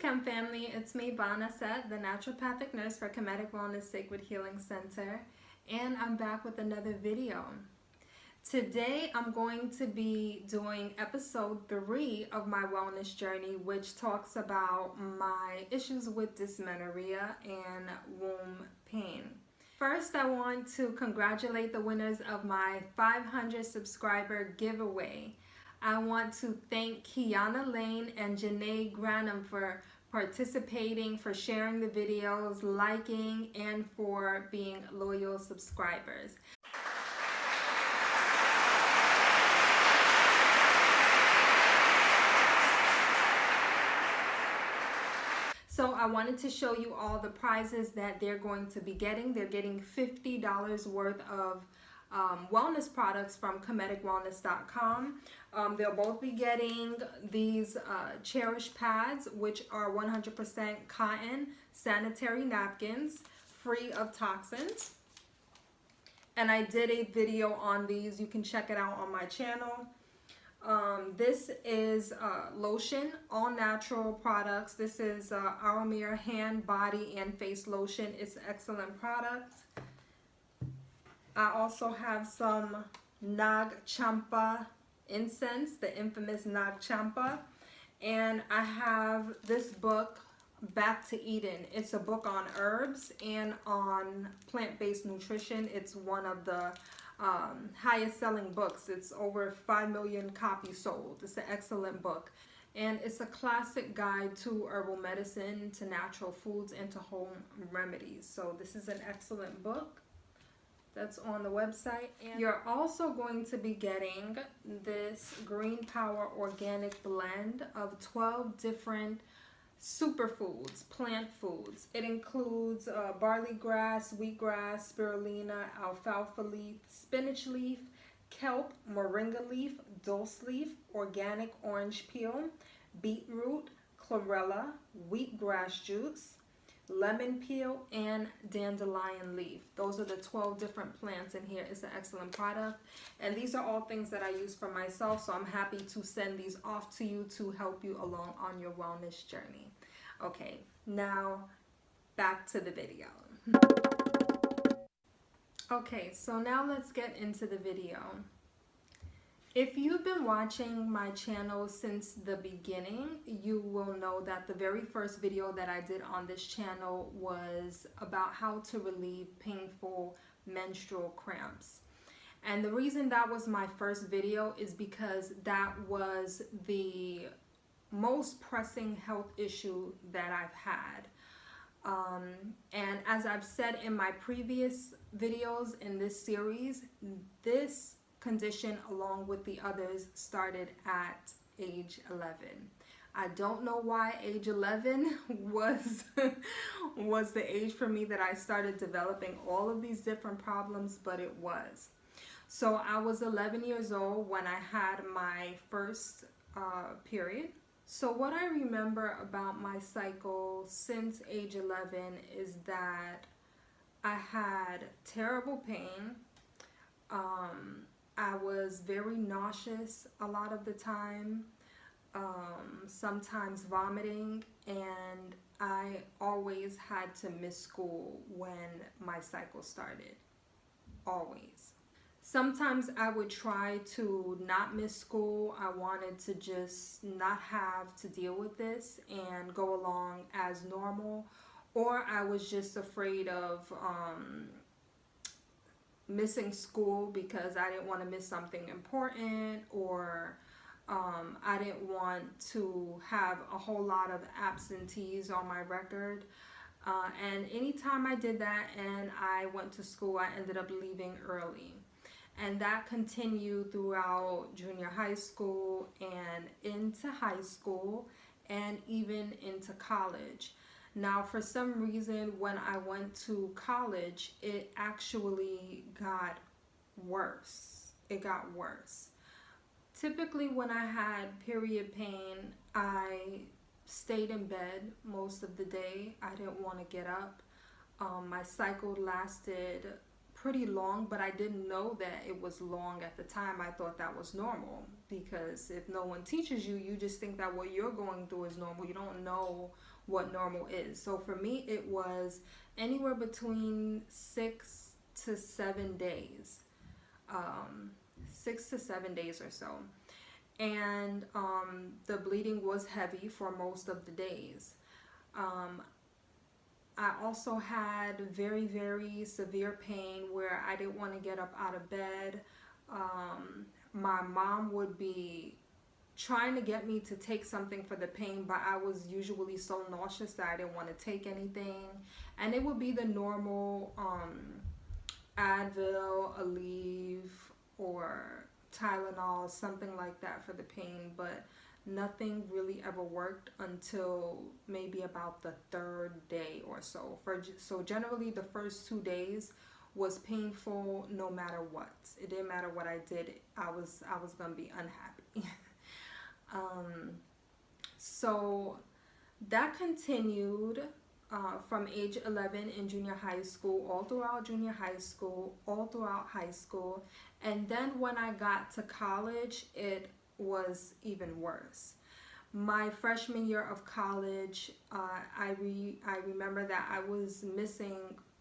Chem family, it's me BaNAuset, the naturopathic nurse for Kemetic Wellness Sacred Healing Center, and I'm back with another video. Today I'm going to be doing episode 3 of my wellness journey, which talks about my issues with dysmenorrhea and womb pain. First, I want to congratulate the winners of my 500 subscriber giveaway. I want to thank Kiana Lane and Janae Granum for participating, for sharing the videos, liking, and for being loyal subscribers. So I wanted to show you all the prizes that they're going to be getting. They're getting $50 worth of wellness products from kemeticwellness.com. They'll both be getting these Cherish pads, which are 100% cotton sanitary napkins, free of toxins. And I did a video on these. You can check it out on my channel. This is lotion, all natural products. This is Aramir hand, body, and face lotion. It's an excellent product. I also have some Nag Champa incense, the infamous Nag Champa. And I have this book, Back to Eden. It's a book on herbs and on plant-based nutrition. It's one of the highest selling books. It's over 5 million copies sold. It's an excellent book. And it's a classic guide to herbal medicine, to natural foods, and to home remedies. So this is an excellent book that's on the website. And you're also going to be getting this Green Power Organic blend of 12 different superfoods, plant foods. It includes barley grass, wheatgrass, spirulina, alfalfa leaf, spinach leaf, kelp, moringa leaf, dulse leaf, organic orange peel, beetroot, chlorella, wheatgrass juice, lemon peel, and dandelion leaf. Those are the 12 different plants in here. It's an excellent product, and these are all things that I use for myself, so I'm happy to send these off to you to help you along on your wellness journey. Okay, now back to the video. Okay, so now let's get into the video. If you've been watching my channel since the beginning, you will know that the very first video that I did on this channel was about how to relieve painful menstrual cramps. And the reason that was my first video is because that was the most pressing health issue that I've had. And as I've said in my previous videos in this series, this condition, along with the others, started at age 11. I don't know why age 11 was the age for me that I started developing all of these different problems, but it was. So I was 11 years old when I had my first period. So what I remember about my cycle since age 11 is that I had terrible pain. I was very nauseous a lot of the time, sometimes vomiting, and I always had to miss school when my cycle started, always. Sometimes I would try to not miss school. I wanted to just not have to deal with this and go along as normal, or I was just afraid of missing school because I didn't want to miss something important, or I didn't want to have a whole lot of absentees on my record. And anytime I did that and I went to school, I ended up leaving early. And that continued throughout junior high school and into high school and even into college. Now, for some reason, when I went to college, it actually got worse. It got worse. Typically, when I had period pain, I stayed in bed most of the day. I didn't want to get up. My cycle lasted pretty long, but I didn't know that it was long at the time. I thought that was normal, because if no one teaches you, you just think that what you're going through is normal. You don't know what normal is. So for me, it was anywhere between 6 to 7 days. 6 to 7 days or so. And the bleeding was heavy for most of the days. I also had very, very severe pain where I didn't want to get up out of bed. My mom would be trying to get me to take something for the pain, but I was usually so nauseous that I didn't want to take anything. And it would be the normal Advil, Aleve, or Tylenol, something like that for the pain, but nothing really ever worked until maybe about the 3rd day or so. So generally the first 2 days was painful no matter what. It didn't matter what I did. I was gonna be unhappy. So that continued from age 11 in junior high school, all throughout junior high school, all throughout high school. And then when I got to college, it was even worse. My freshman year of college, I remember that I was missing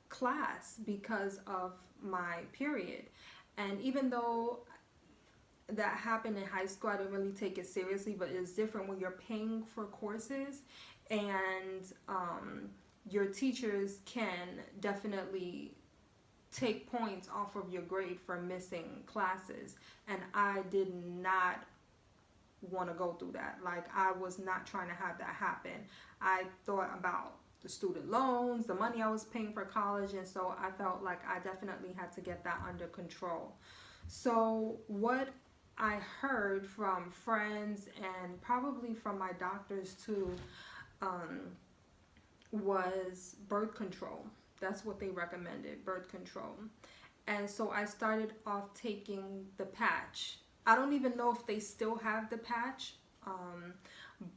class because of my period. And even though that happened in high school, I didn't really take it seriously, but it's different when you're paying for courses and your teachers can definitely take points off of your grade for missing classes. And I did not want to go through that. Like, I was not trying to have that happen. I thought about the student loans, the money I was paying for college, and so I felt like I definitely had to get that under control. So what I heard from friends and probably from my doctors too was birth control. That's what they recommended, birth control. And so I started off taking the patch. I don't even know if they still have the patch,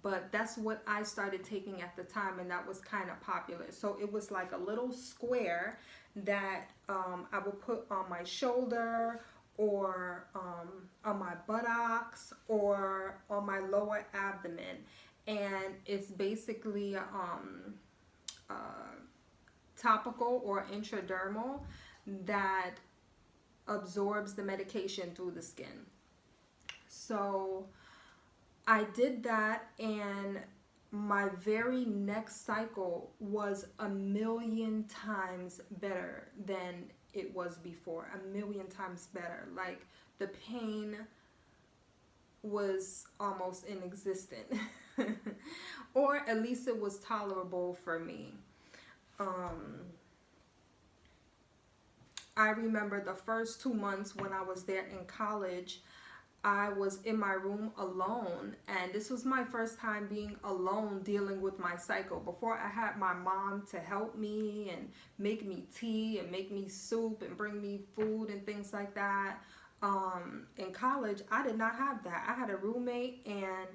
but that's what I started taking at the time, and that was kind of popular. So it was like a little square that I would put on my shoulder or on my buttocks or on my lower abdomen. And it's basically topical or intradermal that absorbs the medication through the skin. So I did that, and my very next cycle was 1,000,000 times better than it was before. 1,000,000 times better. Like, the pain was almost inexistent. Or at least it was tolerable for me. I remember the first 2 months when I was there in college, I was in my room alone, and this was my first time being alone dealing with my cycle. Before, I had my mom to help me and make me tea and make me soup and bring me food and things like that. In college, I did not have that. I had a roommate, and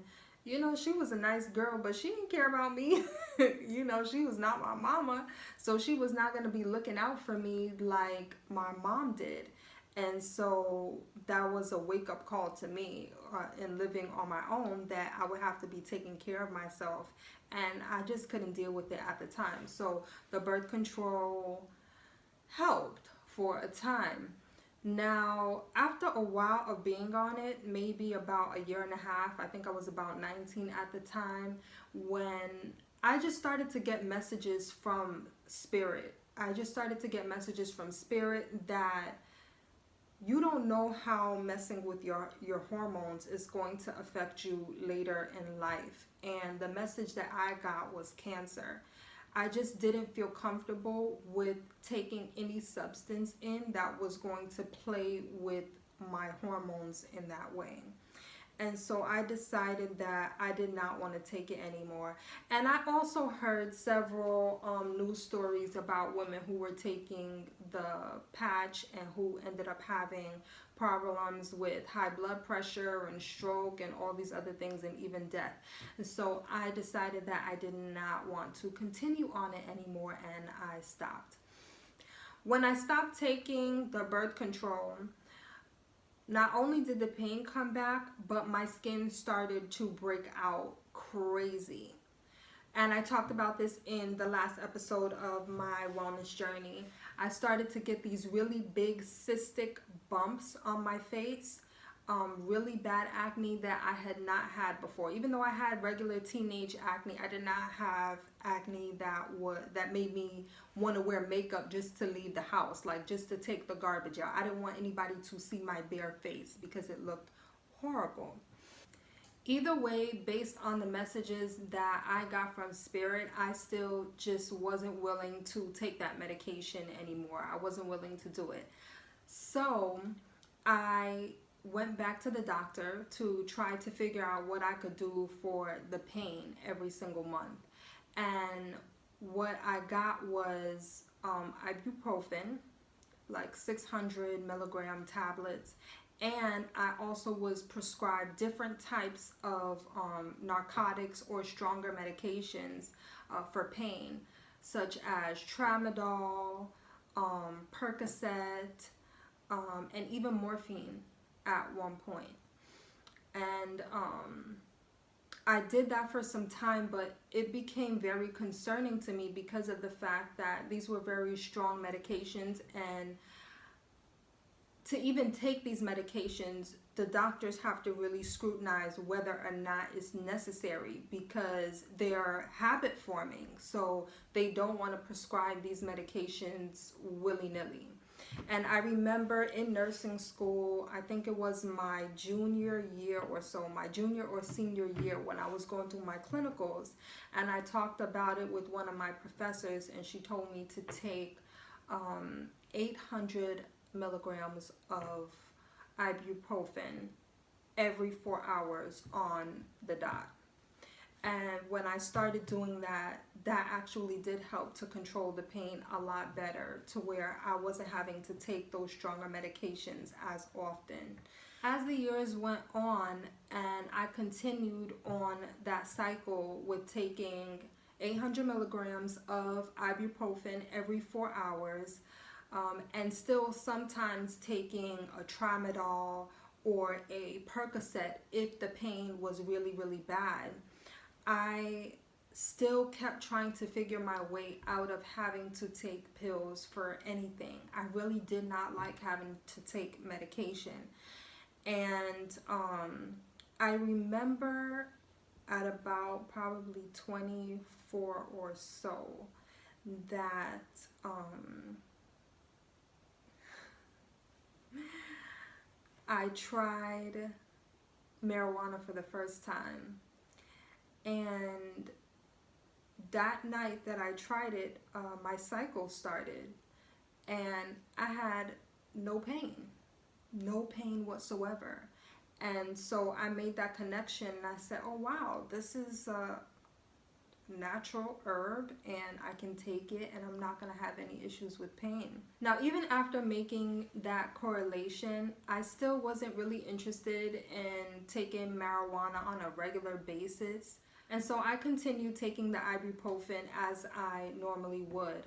you know, she was a nice girl, but she didn't care about me. You know, she was not my mama, so she was not going to be looking out for me like my mom did. And so that was a wake-up call to me in living on my own, that I would have to be taking care of myself, and I just couldn't deal with it at the time. So the birth control helped for a time. Now, after a while of being on it, maybe about 1.5 years, I think I was about 19 at the time, when I just started to get messages from spirit. I just started to get messages from spirit that you don't know how messing with your hormones is going to affect you later in life. And the message that I got was cancer. I just didn't feel comfortable with taking any substance in that was going to play with my hormones in that way. And so I decided that I did not want to take it anymore. And I also heard several news stories about women who were taking the patch and who ended up having problems with high blood pressure and stroke and all these other things, and even death. And so I decided that I did not want to continue on it anymore, and I stopped. When I stopped taking the birth control, not only did the pain come back, but my skin started to break out crazy. And I talked about this in the last episode of my wellness journey. I started to get these really big cystic bumps on my face, really bad acne that I had not had before. Even though I had regular teenage acne, I did not have acne that made me want to wear makeup just to leave the house, like just to take the garbage out. I didn't want anybody to see my bare face because it looked horrible. Either way, based on the messages that I got from Spirit, I still just wasn't willing to take that medication anymore. I wasn't willing to do it. So I went back to the doctor to try to figure out what I could do for the pain every single month. And what I got was ibuprofen, like 600 milligram tablets. And I also was prescribed different types of narcotics or stronger medications for pain, such as tramadol, Percocet, and even morphine at one point. And I did that for some time, but it became very concerning to me because of the fact that these were very strong medications, and to even take these medications, the doctors have to really scrutinize whether or not it's necessary because they are habit forming. So they don't want to prescribe these medications willy-nilly. And I remember in nursing school, I think it was my junior year or so, my junior or senior year, when I was going through my clinicals, and I talked about it with one of my professors, and she told me to take 800 milligrams of ibuprofen every 4 hours on the dot. And when I started doing that, that actually did help to control the pain a lot better, to where I wasn't having to take those stronger medications as often. As the years went on and I continued on that cycle with taking 800 milligrams of ibuprofen every 4 hours, and still sometimes taking a tramadol or a Percocet if the pain was really, really bad, I still kept trying to figure my way out of having to take pills for anything. I really did not like having to take medication. And I remember at about probably 24 or so that I tried marijuana for the first time. And that night that I tried it, my cycle started, and I had no pain whatsoever. And so I made that connection, and I said, oh wow, this is a natural herb and I can take it and I'm not going to have any issues with pain. Now, even after making that correlation, I still wasn't really interested in taking marijuana on a regular basis. And so I continued taking the ibuprofen as I normally would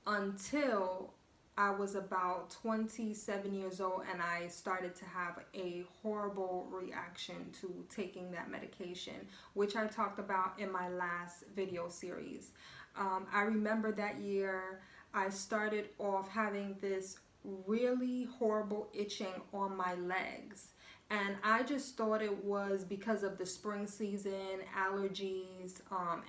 until I was about 27 years old, and I started to have a horrible reaction to taking that medication, which I talked about in my last video series. I remember that year I started off having this really horrible itching on my legs. And I just thought it was because of the spring season, allergies,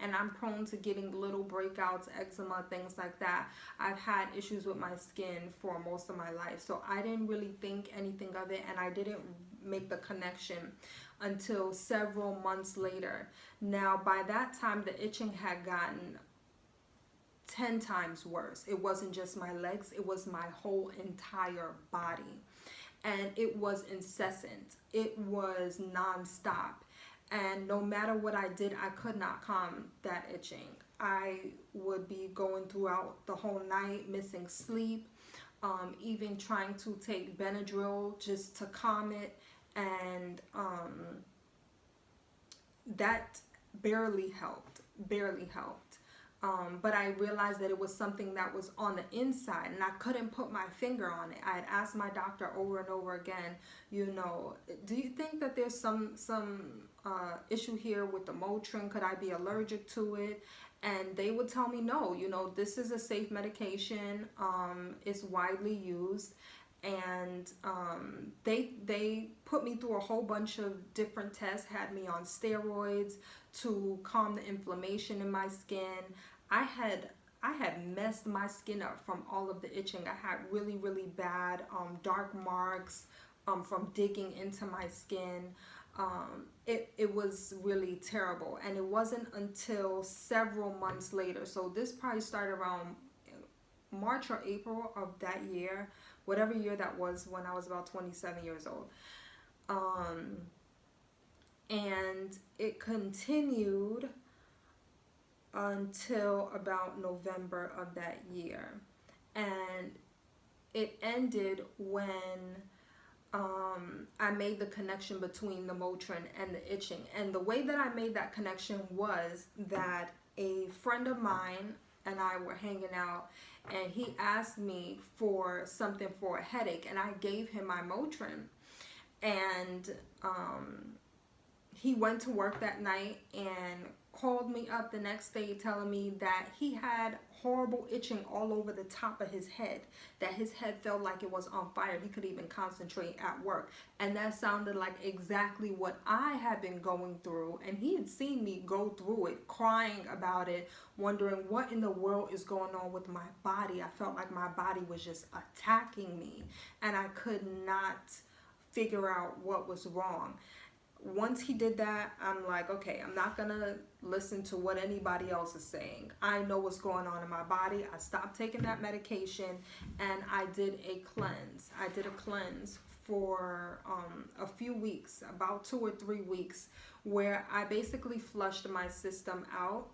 and I'm prone to getting little breakouts, eczema, things like that. I've had issues with my skin for most of my life, so I didn't really think anything of it, and I didn't make the connection until several months later. Now, by that time, the itching had gotten 10 times worse. It wasn't just my legs, it was my whole entire body. And it was incessant. It was nonstop. And no matter what I did, I could not calm that itching. I would be going throughout the whole night, missing sleep, even trying to take Benadryl just to calm it. And that barely helped. But I realized that it was something that was on the inside, and I couldn't put my finger on it. I had asked my doctor over and over again, you know, do you think that there's some issue here with the Motrin? Could I be allergic to it? And they would tell me, no, you know, this is a safe medication. It's widely used. And they put me through a whole bunch of different tests, had me on steroids to calm the inflammation in my skin. I had messed my skin up from all of the itching. I had really bad dark marks from digging into my skin. It was really terrible, and it wasn't until several months later, so this probably started around March or April of that year, whatever year that was, when I was about 27 years old. And it continued until about November of that year. And it ended when I made the connection between the Motrin and the itching. And the way that I made that connection was that a friend of mine and I were hanging out, and he asked me for something for a headache, and I gave him my Motrin. And he went to work that night and called me up the next day telling me that he had horrible itching all over the top of his head, that his head felt like it was on fire. He couldn't even concentrate at work. And that sounded like exactly what I had been going through. And he had seen me go through it, crying about it, wondering what in the world is going on with my body. I felt like my body was just attacking me, and I could not figure out what was wrong. Once he did that, I'm like, okay, I'm not gonna listen to what anybody else is saying. I know what's going on in my body. I stopped taking that medication, and I did a cleanse. I did a cleanse for a few weeks, about 2 or 3 weeks, where I basically flushed my system out.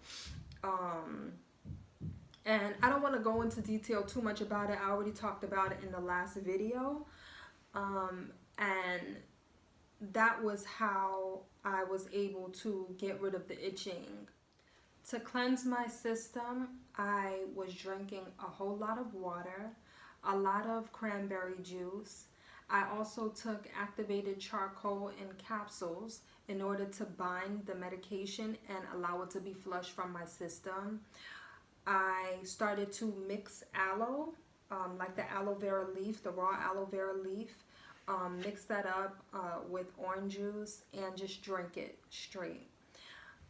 And I don't want to go into detail too much about it. I already talked about it in the last video. And that was how I was able to get rid of the itching. To cleanse my system, I was drinking a whole lot of water, a lot of cranberry juice. I also took activated charcoal in capsules in order to bind the medication and allow it to be flushed from my system. I started to mix aloe, like the aloe vera leaf, the raw aloe vera leaf. Mix that up with orange juice and just drink it straight.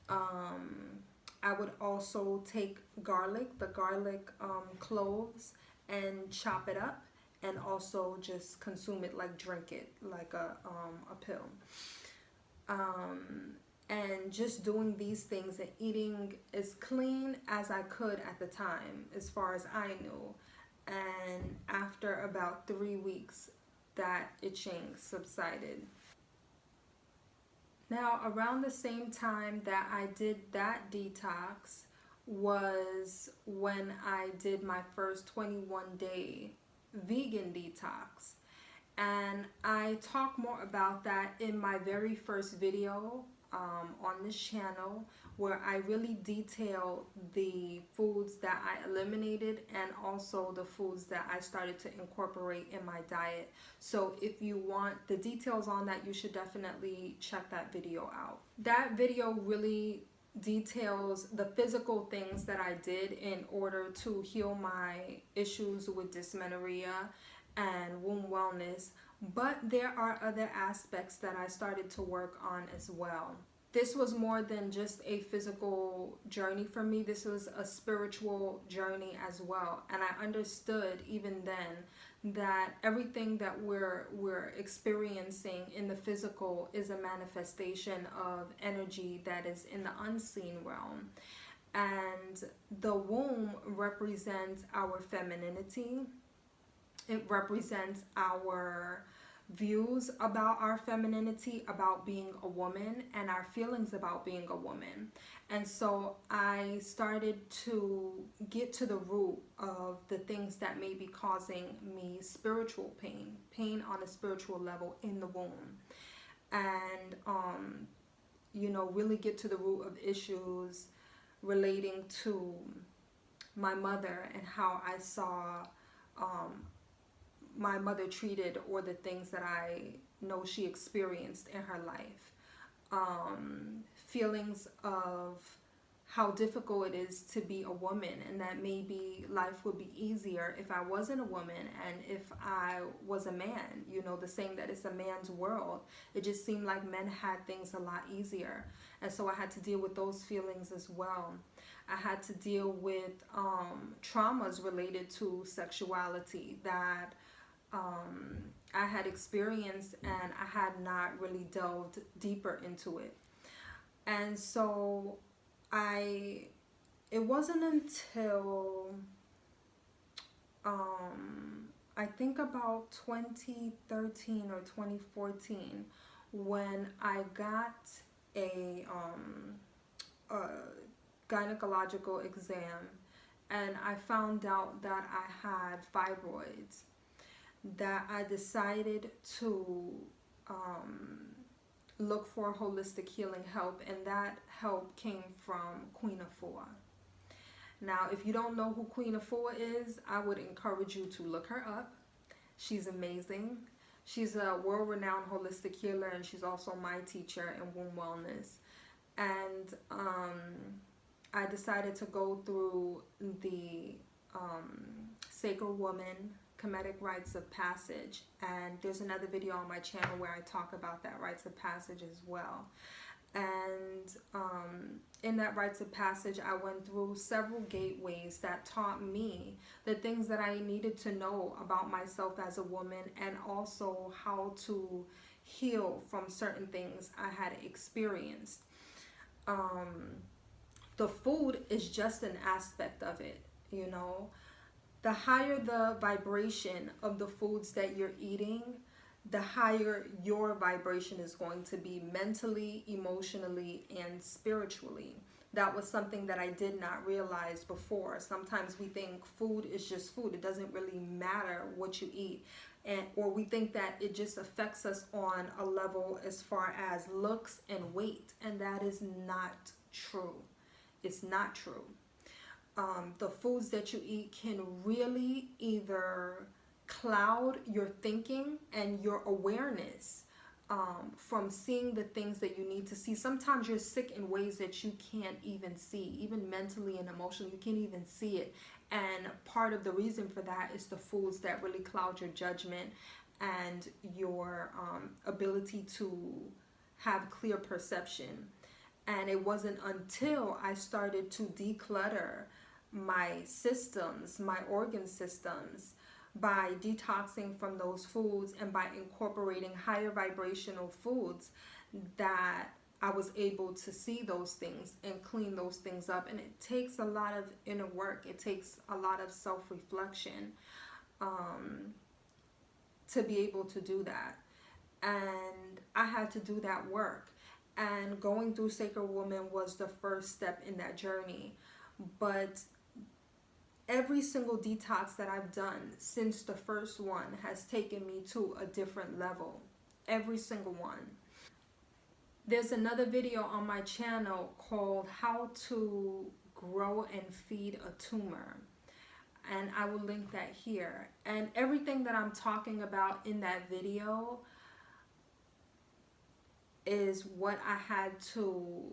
I would also take garlic, the garlic cloves, and chop it up, and also just consume it, like drink it like a pill. And just doing these things and eating as clean as I could at the time, as far as I knew. And after about 3 weeks, that itching subsided. Now, around the same time that I did that detox was when I did my first 21-day vegan detox. And I talk more about that in my very first video on this channel, where I really detail the foods that I eliminated and also the foods that I started to incorporate in my diet. So if you want the details on that, you should definitely check that video out. That video really details the physical things that I did in order to heal my issues with dysmenorrhea and womb wellness, but there are other aspects that I started to work on as well. This was more than just a physical journey for me. This was a spiritual journey as well. And I understood even then that everything that we're experiencing in the physical is a manifestation of energy that is in the unseen realm. And the womb represents our femininity. It represents our views about our femininity, about being a woman, and our feelings about being a woman. And so I started to get to the root of the things that may be causing me spiritual pain on a spiritual level in the womb. And you know, really get to the root of issues relating to my mother and how I saw my mother treated, or the things that I know she experienced in her life. Feelings of how difficult it is to be a woman, and that maybe life would be easier if I wasn't a woman and if I was a man. You know, the saying that it's a man's world. It just seemed like men had things a lot easier. And so I had to deal with those feelings as well. I had to deal with traumas related to sexuality that I had experienced, and I had not really delved deeper into it. And so it wasn't until I think about 2013 or 2014 when I got a gynecological exam, and I found out that I had fibroids, that I decided to look for holistic healing help, and that help came from Queen Afua. Now, if you don't know who Queen Afua is, I would encourage you to look her up. She's amazing. She's a world-renowned holistic healer, and she's also my teacher in womb wellness. And I decided to go through the Sacred Woman Kemetic rites of passage, and there's another video on my channel where I talk about that rites of passage as well. And in that rites of passage, I went through several gateways that taught me the things that I needed to know about myself as a woman, and also how to heal from certain things I had experienced. The food is just an aspect of it, you know. The higher the vibration of the foods that you're eating, the higher your vibration is going to be mentally, emotionally, and spiritually. That was something that I did not realize before. Sometimes we think food is just food. It doesn't really matter what you eat. Or we think that it just affects us on a level as far as looks and weight. And that is not true. It's not true. The foods that you eat can really either cloud your thinking and your awareness from seeing the things that you need to see. Sometimes you're sick in ways that you can't even see, even mentally and emotionally. You can't even see it. And part of the reason for that is the foods that really cloud your judgment and your ability to have clear perception. And it wasn't until I started to declutter my systems, my organ systems, by detoxing from those foods and by incorporating higher vibrational foods, that I was able to see those things and clean those things up. And it takes a lot of inner work. It takes a lot of self-reflection to be able to do that. And I had to do that work. And going through Sacred Woman was the first step in that journey. But every single detox that I've done since the first one has taken me to a different level. Every single one. There's another video on my channel called How to Grow and Feed a Tumor, and I will link that here. And everything that I'm talking about in that video is what I had to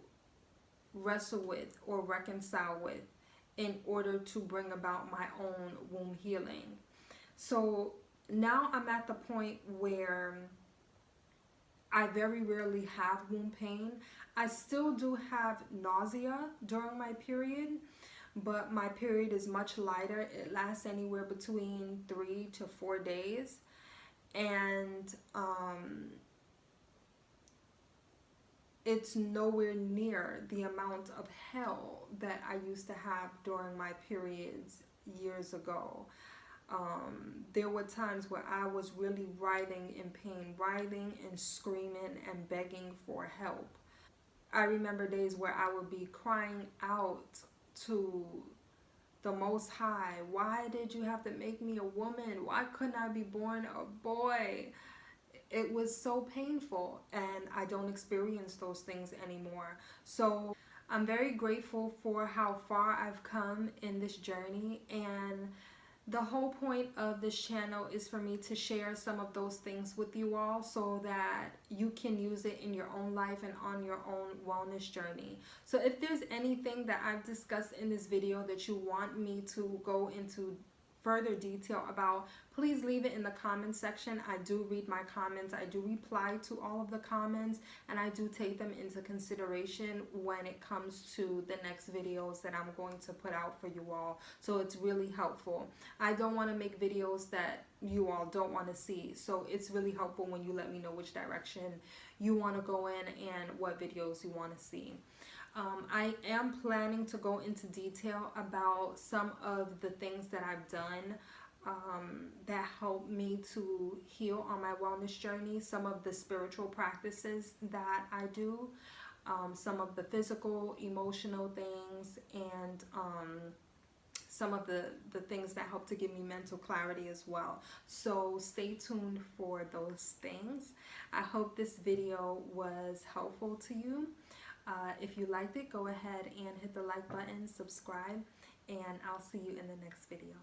wrestle with or reconcile with in order to bring about my own womb healing. So now I'm at the point where I very rarely have womb pain. I still do have nausea during my period, but my period is much lighter. It lasts anywhere between 3 to 4 days. And it's nowhere near the amount of hell that I used to have during my periods years ago. There were times where I was really writhing in pain, writhing and screaming and begging for help. I remember days where I would be crying out to the Most High, why did you have to make me a woman? Why couldn't I be born a boy? It was so painful, and I don't experience those things anymore. So I'm very grateful for how far I've come in this journey, and the whole point of this channel is for me to share some of those things with you all so that you can use it in your own life and on your own wellness journey. So if there's anything that I've discussed in this video that you want me to go into further detail about, please leave it in the comment section. I do read my comments. I do reply to all of the comments, and I do take them into consideration when it comes to the next videos that I'm going to put out for you all. So it's really helpful. I don't want to make videos that you all don't want to see. So it's really helpful when you let me know which direction you want to go in and what videos you want to see. I am planning to go into detail about some of the things that I've done that helped me to heal on my wellness journey, some of the spiritual practices that I do, some of the physical, emotional things, and some of the things that help to give me mental clarity as well. So stay tuned for those things. I hope this video was helpful to you. If you liked it, go ahead and hit the like button, subscribe, and I'll see you in the next video.